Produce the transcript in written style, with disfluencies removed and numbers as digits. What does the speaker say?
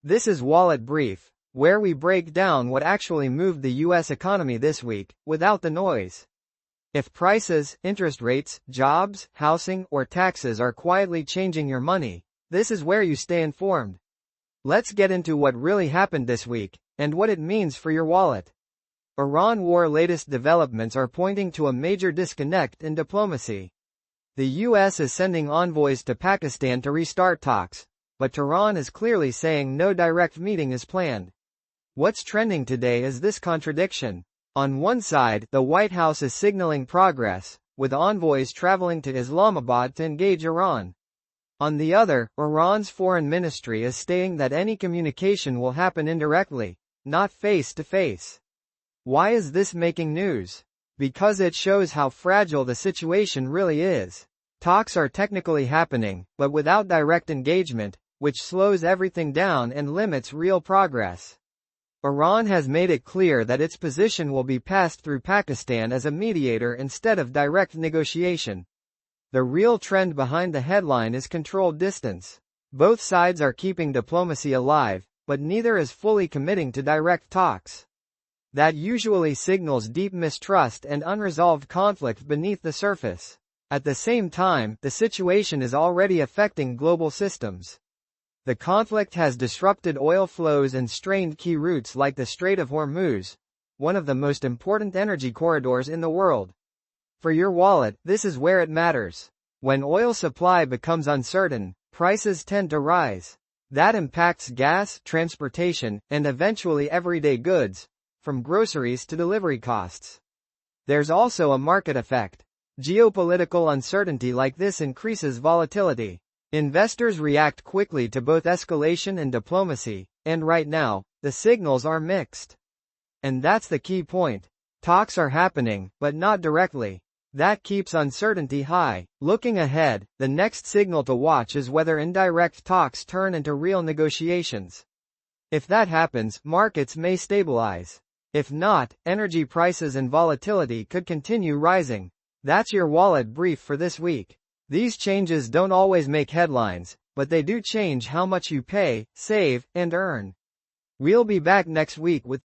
This is Wallet Brief, where we break down what actually moved the US economy this week, without the noise. If prices, interest rates, jobs, housing, or taxes are quietly changing your money, this is where you stay informed. Let's get into what really happened this week, and what it means for your wallet. Iran war. Latest developments are pointing to a major disconnect in diplomacy. The US is sending envoys to Pakistan to restart talks, but Tehran is clearly saying no direct meeting is planned. What's trending today is this contradiction. On one side, the White House is signaling progress, with envoys traveling to Islamabad to engage Iran. On the other, Iran's foreign ministry is stating that any communication will happen indirectly, not face-to-face. Why is this making news? Because it shows how fragile the situation really is. Talks are technically happening, but without direct engagement, which slows everything down and limits real progress. Iran has made it clear that its position will be passed through Pakistan as a mediator instead of direct negotiation. The real trend behind the headline is controlled distance. Both sides are keeping diplomacy alive, but neither is fully committing to direct talks. That usually signals deep mistrust and unresolved conflict beneath the surface. At the same time, the situation is already affecting global systems. The conflict has disrupted oil flows and strained key routes like the Strait of Hormuz, one of the most important energy corridors in the world. For your wallet, this is where it matters. When oil supply becomes uncertain, prices tend to rise. That impacts gas, transportation, and eventually everyday goods, from groceries to delivery costs. There's also a market effect. Geopolitical uncertainty like this increases volatility. Investors react quickly to both escalation and diplomacy, and right now, the signals are mixed. And that's the key point. Talks are happening, but not directly. That keeps uncertainty high. Looking ahead, the next signal to watch is whether indirect talks turn into real negotiations. If that happens, markets may stabilize. If not, energy prices and volatility could continue rising. That's your wallet brief for this week. These changes don't always make headlines, but they do change how much you pay, save, and earn. We'll be back next week with